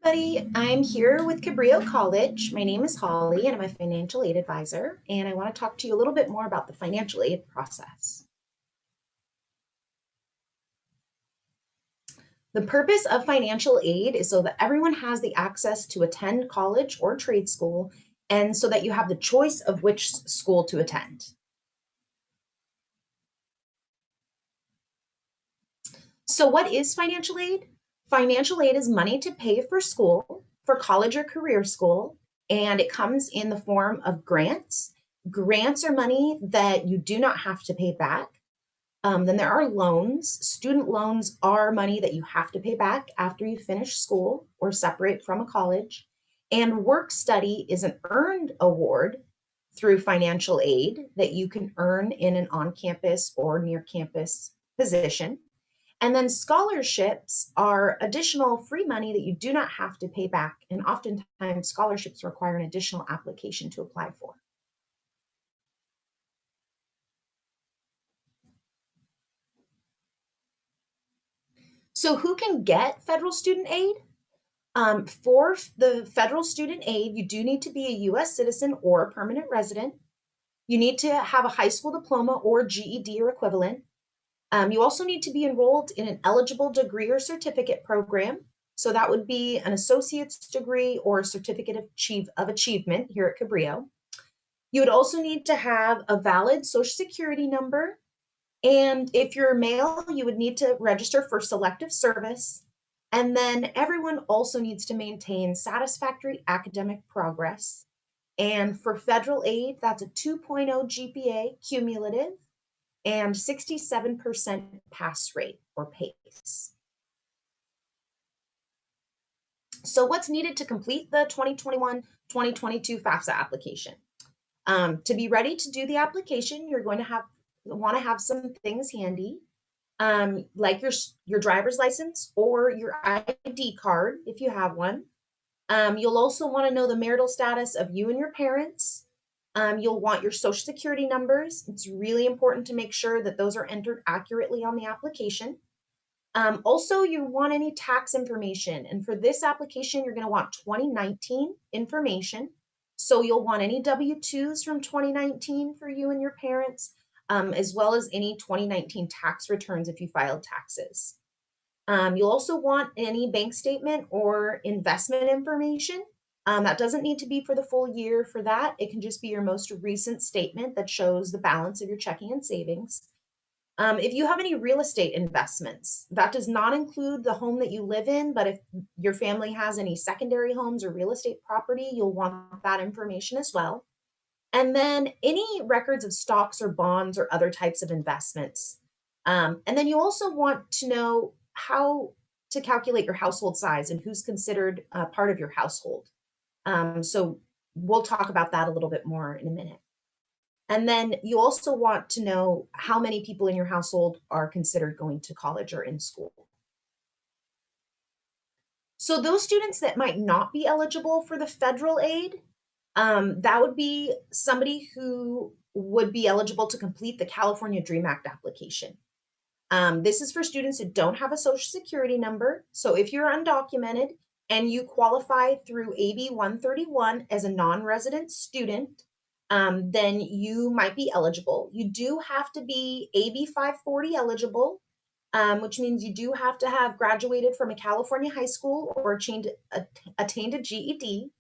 Everybody, I'm here with Cabrillo College. My name is Holly and I'm a financial aid advisor, and I want to talk to you a little bit more about the financial aid process. The purpose of financial aid is so that everyone has the access to attend college or trade school, and so that you have the choice of which school to attend. So, what is financial aid? Financial aid is money to pay for school, for college or career school, and it comes in the form of grants. Grants are money that you do not have to pay back. Then there are loans. Student loans are money that you have to pay back after you finish school or separate from a college. And work study is an earned award through financial aid that you can earn in an on campus or near campus position. And then scholarships are additional free money that you do not have to pay back. And oftentimes, scholarships require an additional application to apply for. So, who can get federal student aid? For the federal student aid, you do need to be a US citizen or a permanent resident. You need to have a high school diploma or GED or equivalent. You also need to be enrolled in an eligible degree or certificate program. So that would be an associate's degree or certificate of achievement here at Cabrillo. You would also need to have a valid social security number. And if you're male, you would need to register for selective service. And then everyone also needs to maintain satisfactory academic progress. And for federal aid, that's a 2.0 GPA cumulative and 67% pass rate or PACE. So what's needed to complete the 2021-2022 FAFSA application? To be ready to do the application, you're going to want to have some things handy, like your driver's license or your ID card if you have one. You'll also want to know the marital status of you and your parents. You'll want your social security numbers. It's really important to make sure that those are entered accurately on the application. Also, you want any tax information. And for this application, you're going to want 2019 information. So you'll want any W-2s from 2019 for you and your parents, as well as any 2019 tax returns if you filed taxes. You'll also want any bank statement or investment information. That doesn't need to be for the full year for that. It can just be your most recent statement that shows the balance of your checking and savings. If you have any real estate investments, that does not include the home that you live in, but if your family has any secondary homes or real estate property, you'll want that information as well. And then any records of stocks or bonds or other types of investments. And then you also want to know how to calculate your household size and who's considered part of your household. So we'll talk about that a little bit more in a minute. And then you also want to know how many people in your household are considered going to college or in school. So those students that might not be eligible for the federal aid, that would be somebody who would be eligible to complete the California Dream Act application. This is for students who don't have a social security number. So if you're undocumented and you qualify through AB 131 as a non-resident student, then you might be eligible. You do have to be AB 540 eligible, which means you do have to have graduated from a California high school or attained a GED,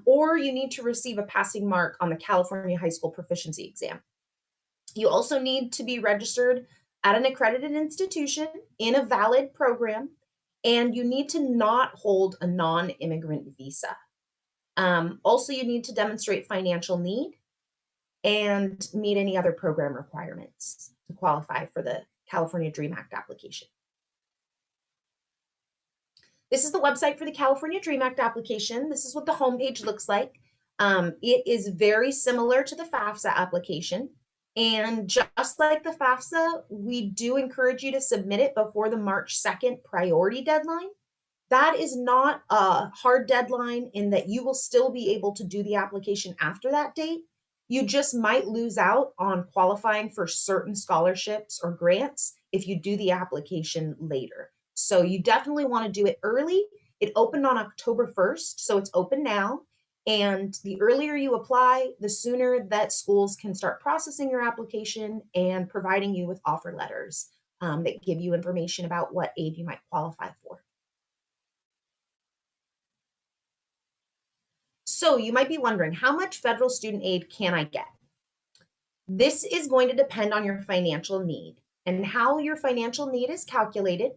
or you need to receive a passing mark on the California High School Proficiency Exam. You also need to be registered at an accredited institution in a valid program, and you need to not hold a non-immigrant visa. Also, you need to demonstrate financial need and meet any other program requirements to qualify for the California Dream Act application. This is the website for the California Dream Act application. This is what the homepage looks like. It is very similar to the FAFSA application. And just like the FAFSA, we do encourage you to submit it before the March 2nd priority deadline. That is not a hard deadline in that you will still be able to do the application after that date. You just might lose out on qualifying for certain scholarships or grants if you do the application later. So you definitely want to do it early. It opened on October 1st, so it's open now. And the earlier you apply, the sooner that schools can start processing your application and providing you with offer letters that give you information about what aid you might qualify for. So you might be wondering, how much federal student aid can I get? This is going to depend on your financial need. And how your financial need is calculated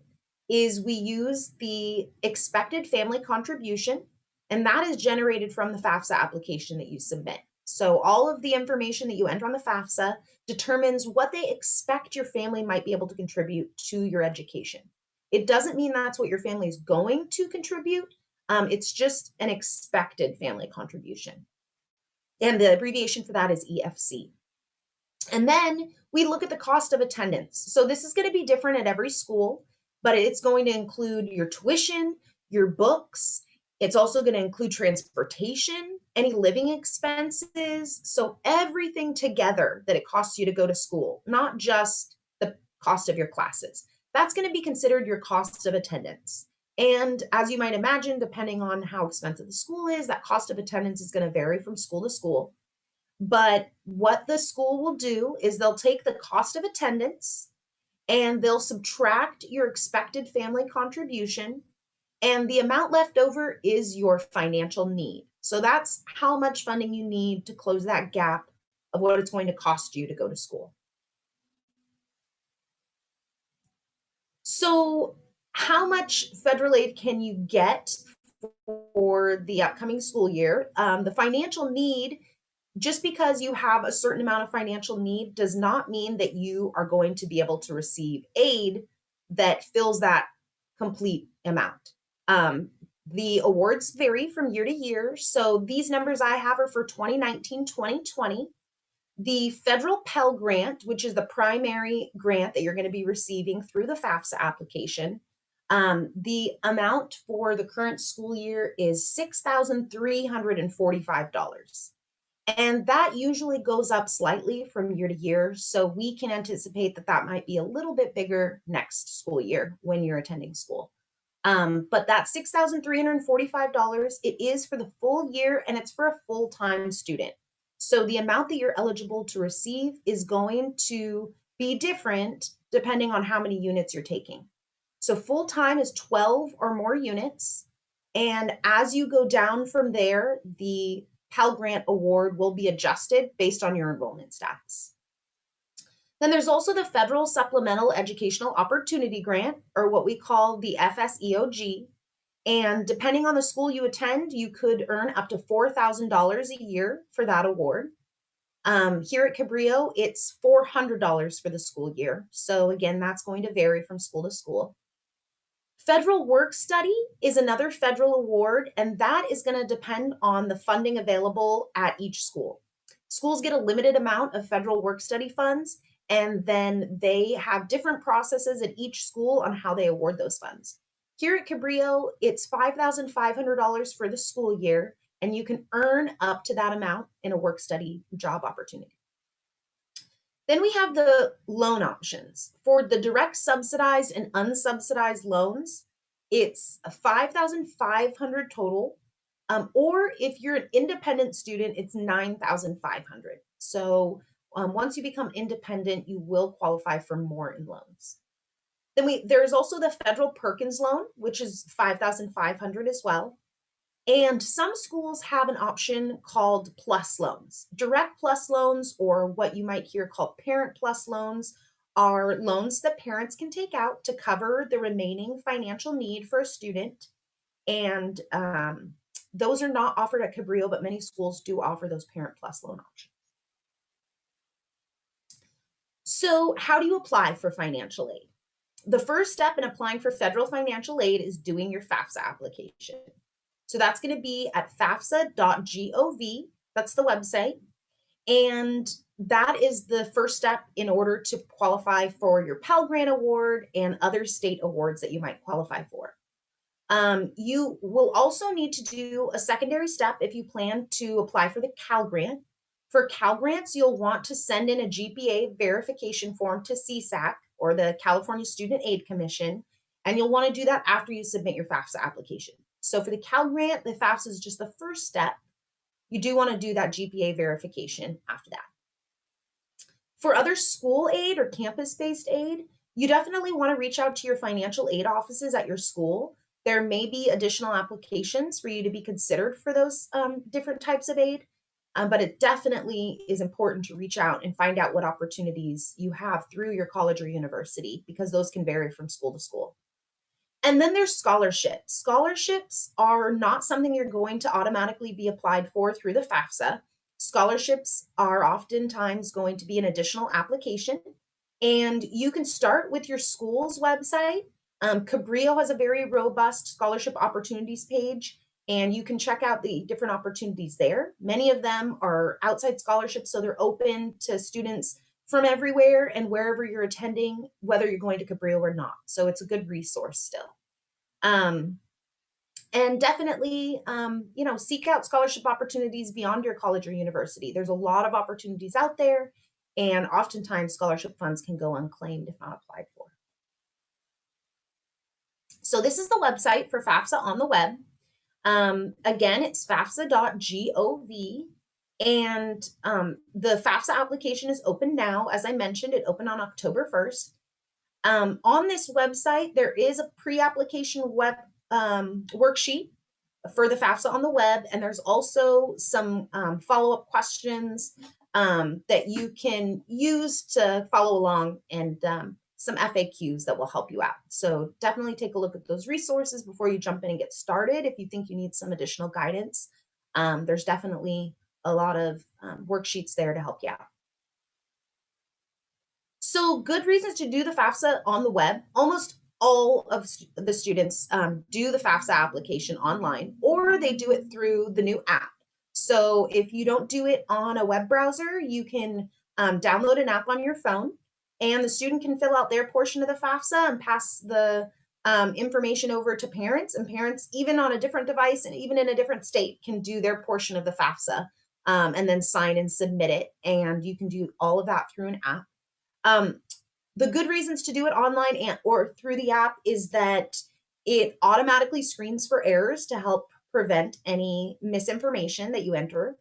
is we use the expected family contribution, and that is generated from the FAFSA application that you submit. So all of the information that you enter on the FAFSA determines what they expect your family might be able to contribute to your education. It doesn't mean that's what your family is going to contribute. It's just an expected family contribution. And the abbreviation for that is EFC. And then we look at the cost of attendance. So this is going to be different at every school, but it's going to include your tuition, your books. It's also going to include transportation, any living expenses. So everything together that it costs you to go to school, not just the cost of your classes. That's going to be considered your cost of attendance. And as you might imagine, depending on how expensive the school is, that cost of attendance is going to vary from school to school. But what the school will do is they'll take the cost of attendance and they'll subtract your expected family contribution, and the amount left over is your financial need. So that's how much funding you need to close that gap of what it's going to cost you to go to school. So how much federal aid can you get for the upcoming school year? The financial need, just because you have a certain amount of financial need, does not mean that you are going to be able to receive aid that fills that complete amount. The awards vary from year to year. So these numbers I have are for 2019-2020. The federal Pell Grant, which is the primary grant that you're going to be receiving through the FAFSA application, the amount for the current school year is $6,345. And that usually goes up slightly from year to year. So we can anticipate that that might be a little bit bigger next school year when you're attending school. But that $6,345, it is for the full year and it's for a full-time student. So the amount that you're eligible to receive is going to be different depending on how many units you're taking. So full-time is 12 or more units. And as you go down from there, the Pell Grant award will be adjusted based on your enrollment status. Then there's also the Federal Supplemental Educational Opportunity Grant, or what we call the FSEOG. And depending on the school you attend, you could earn up to $4,000 a year for that award. Here at Cabrillo, it's $400 for the school year. So again, that's going to vary from school to school. Federal Work Study is another federal award, and that is going to depend on the funding available at each school. Schools get a limited amount of federal work study funds, and then they have different processes at each school on how they award those funds. Here at Cabrillo, it's $5,500 for the school year, and you can earn up to that amount in a work study job opportunity. Then we have the loan options. For the direct subsidized and unsubsidized loans, it's $5,500 total. Or if you're an independent student, it's $9,500. So once you become independent, you will qualify for more in loans. Then there's also the federal Perkins loan, which is $5,500 as well. And some schools have an option called plus loans. Direct plus loans, or what you might hear called parent plus loans, are loans that parents can take out to cover the remaining financial need for a student. And those are not offered at Cabrillo, but many schools do offer those parent plus loan options. So how do you apply for financial aid? The first step in applying for federal financial aid is doing your FAFSA application. So that's going to be at fafsa.gov. That's the website. And that is the first step in order to qualify for your Pell Grant Award and other state awards that you might qualify for. You will also need to do a secondary step if you plan to apply for the Cal Grant. For Cal Grants, you'll want to send in a GPA verification form to CSAC, or the California Student Aid Commission, and you'll want to do that after you submit your FAFSA application. So for the Cal Grant, the FAFSA is just the first step. You do want to do that GPA verification after that. For other school aid or campus-based aid, you definitely want to reach out to your financial aid offices at your school. There may be additional applications for you to be considered for those different types of aid, but it definitely is important to reach out and find out what opportunities you have through your college or university, because those can vary from school to school. And then there's scholarships. Scholarships are not something you're going to automatically be applied for through the FAFSA. Scholarships are oftentimes going to be an additional application, and you can start with your school's website. Cabrillo has a very robust scholarship opportunities page, and you can check out the different opportunities there. Many of them are outside scholarships, so they're open to students from everywhere and wherever you're attending, whether you're going to Cabrillo or not. So it's a good resource still. And definitely, seek out scholarship opportunities beyond your college or university. There's a lot of opportunities out there, and oftentimes scholarship funds can go unclaimed if not applied for. So this is the website for FAFSA on the web. Again, it's fafsa.gov. And the FAFSA application is open now. As I mentioned, it opened on October 1st. On this website, there is a pre-application web worksheet for the FAFSA on the web, and there's also some follow-up questions that you can use to follow along, and some FAQs that will help you out. So definitely take a look at those resources before you jump in and get started. If you think you need some additional guidance, there's definitely a lot of worksheets there to help you out. So good reasons to do the FAFSA on the web. Almost all of the students do the FAFSA application online, or they do it through the new app. So if you don't do it on a web browser, you can download an app on your phone, and the student can fill out their portion of the FAFSA and pass the information over to parents, and parents, even on a different device and even in a different state, can do their portion of the FAFSA and then sign and submit it. And you can do all of that through an app. The good reasons to do it online or through the app is that it automatically screens for errors to help prevent any misinformation that you enter.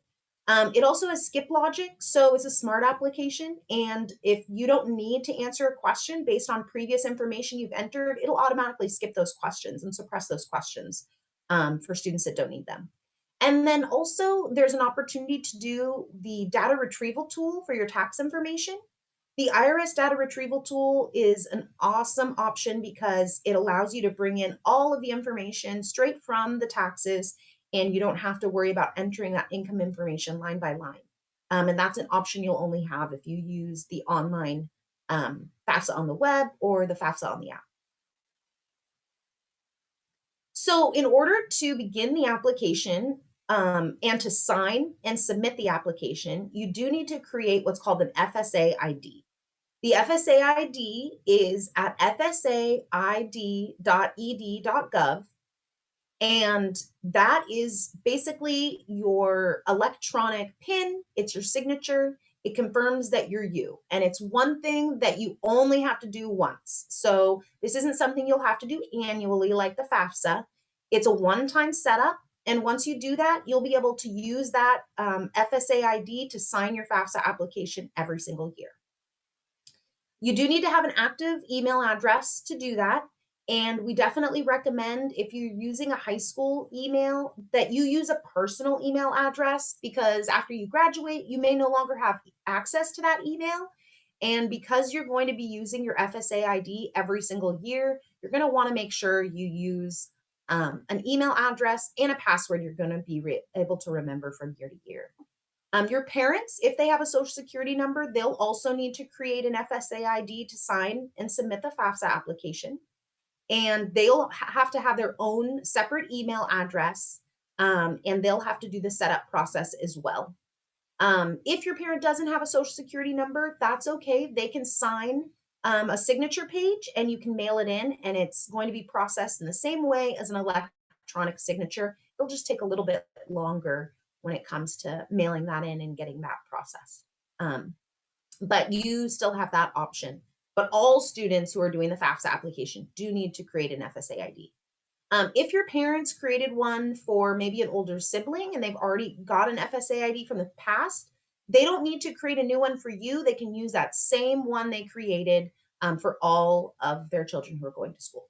It also has skip logic, so it's a smart application. And if you don't need to answer a question based on previous information you've entered, it'll automatically skip those questions and suppress those questions for students that don't need them. And then also there's an opportunity to do the data retrieval tool for your tax information. The IRS data retrieval tool is an awesome option because it allows you to bring in all of the information straight from the taxes, and you don't have to worry about entering that income information line by line. And that's an option you'll only have if you use the online FAFSA on the web or the FAFSA on the app. So in order to begin the application and to sign and submit the application, you do need to create what's called an FSA ID. The FSA ID is at fsaid.ed.gov, and that is basically your electronic PIN. It's your signature. It confirms that you're you, and it's one thing that you only have to do once. So this isn't something you'll have to do annually like the FAFSA. It's a one-time setup, and once you do that, you'll be able to use that FSA ID to sign your FAFSA application every single year. You do need to have an active email address to do that. And we definitely recommend, if you're using a high school email, that you use a personal email address, because after you graduate, you may no longer have access to that email. And because you're going to be using your FSA ID every single year, you're going to want to make sure you use an email address and a password you're going to be able to remember from year to year. Your parents, if they have a social security number, they'll also need to create an FSA ID to sign and submit the FAFSA application. And they'll have to have their own separate email address, and they'll have to do the setup process as well. If your parent doesn't have a social security number, that's okay. They can sign a signature page and you can mail it in, and it's going to be processed in the same way as an electronic signature. It'll just take a little bit longer when it comes to mailing that in and getting that processed. But you still have that option. But all students who are doing the FAFSA application do need to create an FSA ID. If your parents created one for maybe an older sibling and they've already got an FSA ID from the past, they don't need to create a new one for you. They can use that same one they created for all of their children who are going to school.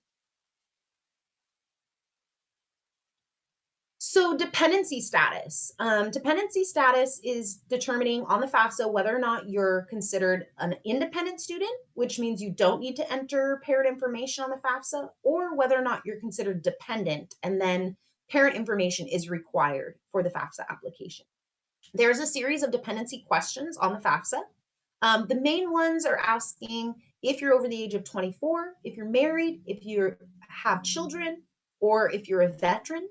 So dependency status. Dependency status is determining on the FAFSA whether or not you're considered an independent student, which means you don't need to enter parent information on the FAFSA, or whether or not you're considered dependent, and then parent information is required for the FAFSA application. There's a series of dependency questions on the FAFSA. The main ones are asking if you're over the age of 24, if you're married, if you have children, or if you're a veteran.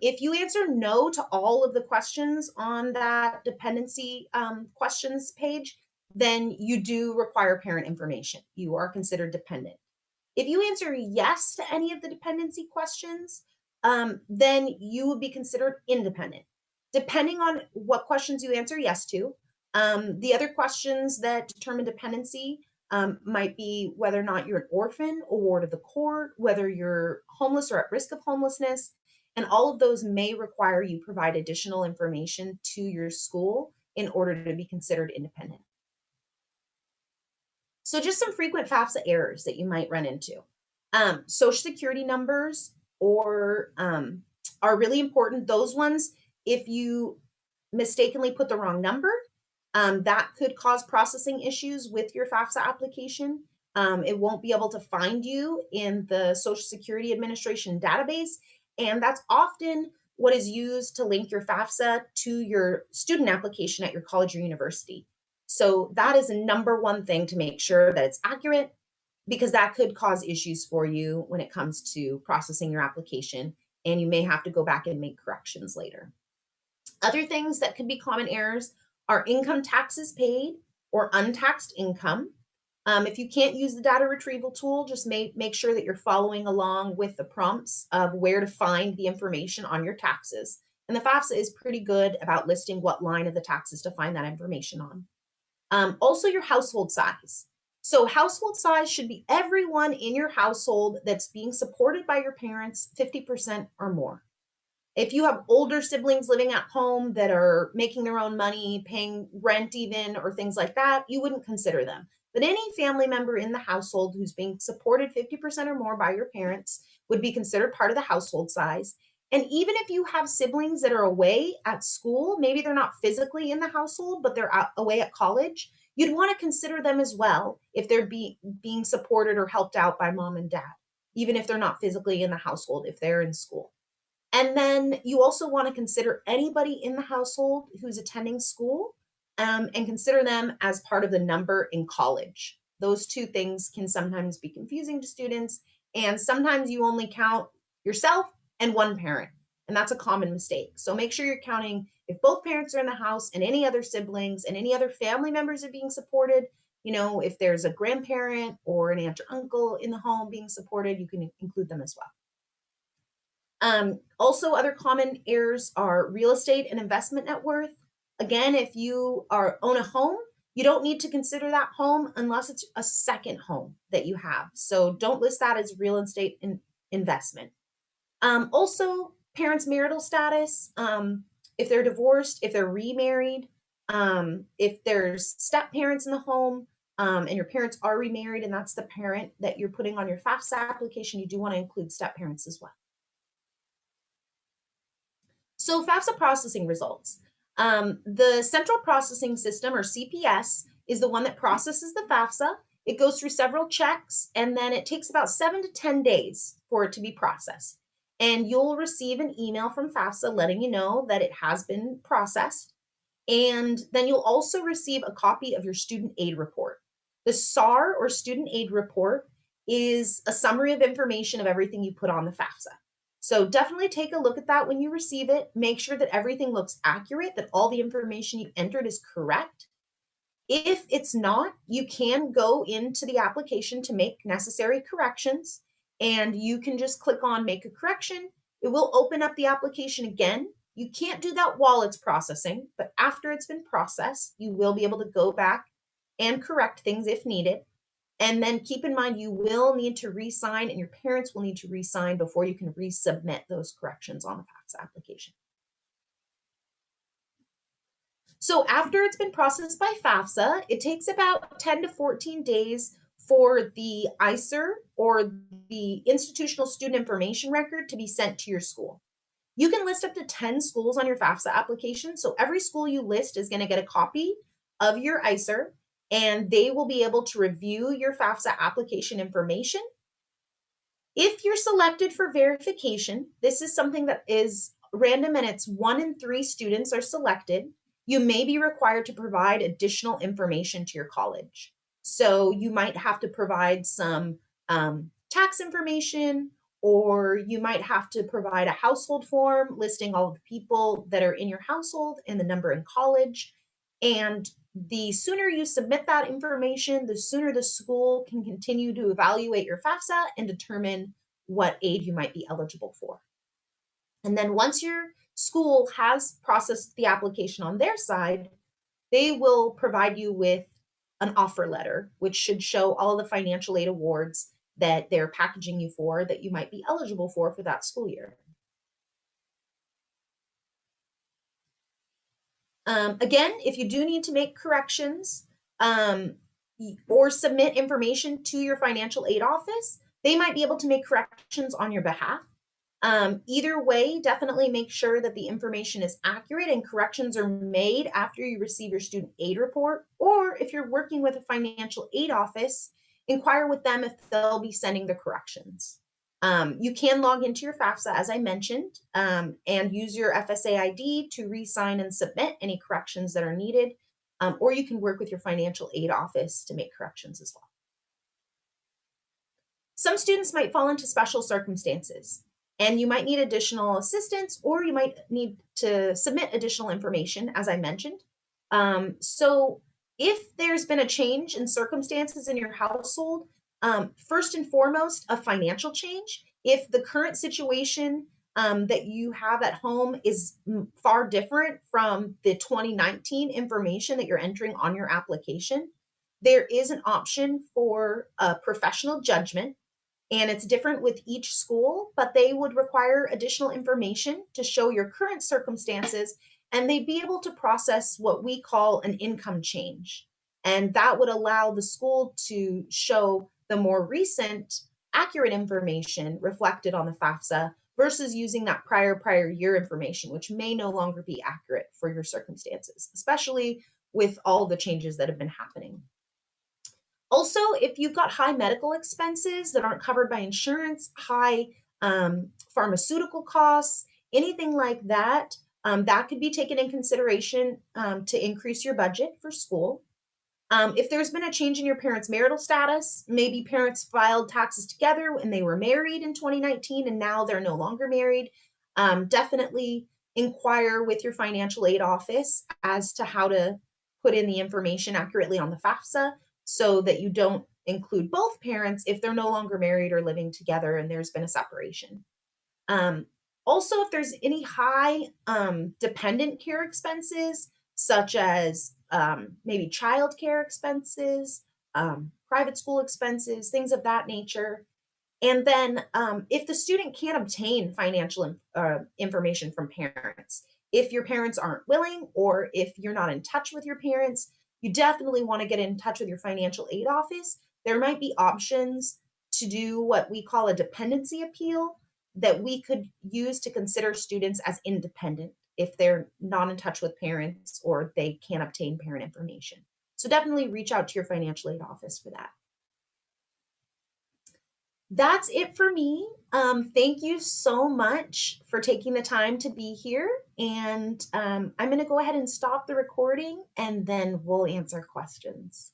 If you answer no to all of the questions on that dependency questions page, then you do require parent information. You are considered dependent. If you answer yes to any of the dependency questions, then you would be considered independent. Depending on what questions you answer yes to, the other questions that determine dependency might be whether or not you're an orphan, a ward of the court, whether you're homeless or at risk of homelessness, and all of those may require you provide additional information to your school in order to be considered independent. So just some frequent FAFSA errors that you might run into. Social security numbers are really important. Those ones, if you mistakenly put the wrong number, that could cause processing issues with your FAFSA application. It won't be able to find you in the Social Security Administration database, and that's often what is used to link your FAFSA to your student application at your college or university. So that is a number one thing to make sure that it's accurate, because that could cause issues for you when it comes to processing your application, and you may have to go back and make corrections later. Other things that could be common errors are income taxes paid or untaxed income. If you can't use the data retrieval tool, just make sure that you're following along with the prompts of where to find the information on your taxes. And the FAFSA is pretty good about listing what line of the taxes to find that information on. Also, your household size. So household size should be everyone in your household that's being supported by your parents, 50% or more. If you have older siblings living at home that are making their own money, paying rent even, or things like that, you wouldn't consider them. But any family member in the household who's being supported 50% or more by your parents would be considered part of the household size. And even if you have siblings that are away at school, maybe they're not physically in the household, but they're away at college, you'd want to consider them as well if they're being supported or helped out by mom and dad, even if they're not physically in the household, if they're in school. And then you also want to consider anybody in the household who's attending school, and consider them as part of the number in college. Those two things can sometimes be confusing to students, and sometimes you only count yourself and one parent, and that's a common mistake. So make sure you're counting if both parents are in the house and any other siblings and any other family members are being supported. If there's a grandparent or an aunt or uncle in the home being supported, you can include them as well. Also, other common errors are real estate and investment net worth. Again, if you own a home, you don't need to consider that home unless it's a second home that you have. So don't list that as real estate investment. Also, parents' marital status, if they're divorced, if they're remarried, if there's step parents in the home, and your parents are remarried and that's the parent that you're putting on your FAFSA application, you do want to include step parents as well. So FAFSA processing results. The Central Processing System, or CPS, is the one that processes the FAFSA. It goes through several checks, and then it takes about 7 to 10 days for it to be processed. And you'll receive an email from FAFSA letting you know that it has been processed. And then you'll also receive a copy of your student aid report. The SAR, or student aid report, is a summary of information of everything you put on the FAFSA. So definitely take a look at that when you receive it. Make sure that everything looks accurate, that all the information you entered is correct. If it's not, you can go into the application to make necessary corrections, and you can just click on Make a Correction. It will open up the application again. You can't do that while it's processing, but after it's been processed, you will be able to go back and correct things if needed. And then keep in mind, you will need to re-sign and your parents will need to re-sign before you can resubmit those corrections on the FAFSA application. So after it's been processed by FAFSA, it takes about 10 to 14 days for the ICER or the institutional student information record to be sent to your school. You can list up to 10 schools on your FAFSA application. So every school you list is going to get a copy of your ICER, and they will be able to review your FAFSA application information. If you're selected for verification, this is something that is random and it's 1 in 3 students are selected. You may be required to provide additional information to your college. So you might have to provide some tax information, or you might have to provide a household form listing all of the people that are in your household and the number in college. And the sooner you submit that information, the sooner the school can continue to evaluate your FAFSA and determine what aid you might be eligible for. And then once your school has processed the application on their side, they will provide you with an offer letter, which should show all the financial aid awards that they're packaging you for that you might be eligible for that school year. Again, if you do need to make corrections or submit information to your financial aid office, they might be able to make corrections on your behalf. Either way, definitely make sure that the information is accurate and corrections are made after you receive your student aid report. Or if you're working with a financial aid office, inquire with them if they'll be sending the corrections. You can log into your FAFSA, as I mentioned, and use your FSA ID to re-sign and submit any corrections that are needed, or you can work with your financial aid office to make corrections as well. Some students might fall into special circumstances, and you might need additional assistance, or you might need to submit additional information, as I mentioned. So if there's been a change in circumstances in your household, first and foremost, a financial change. If the current situation that you have at home is far different from the 2019 information that you're entering on your application, there is an option for a professional judgment, and it's different with each school, but they would require additional information to show your current circumstances, and they'd be able to process what we call an income change. And that would allow the school to show the more recent, accurate information reflected on the FAFSA versus using that prior year information, which may no longer be accurate for your circumstances, especially with all the changes that have been happening. Also, if you've got high medical expenses that aren't covered by insurance, high pharmaceutical costs, anything like that, that could be taken in consideration to increase your budget for school. If there's been a change in your parents' marital status, maybe parents filed taxes together when they were married in 2019 and now they're no longer married, definitely inquire with your financial aid office as to how to put in the information accurately on the FAFSA so that you don't include both parents if they're no longer married or living together and there's been a separation. Also, if there's any high dependent care expenses, such as maybe childcare expenses, private school expenses, things of that nature. And then if the student can't obtain financial information from parents, if your parents aren't willing or if you're not in touch with your parents, you definitely want to get in touch with your financial aid office. There might be options to do what we call a dependency appeal that we could use to consider students as independent if they're not in touch with parents or they can't obtain parent information. So definitely reach out to your financial aid office for that. That's it for me. Thank you so much for taking the time to be here. And I'm going to go ahead and stop the recording and then we'll answer questions.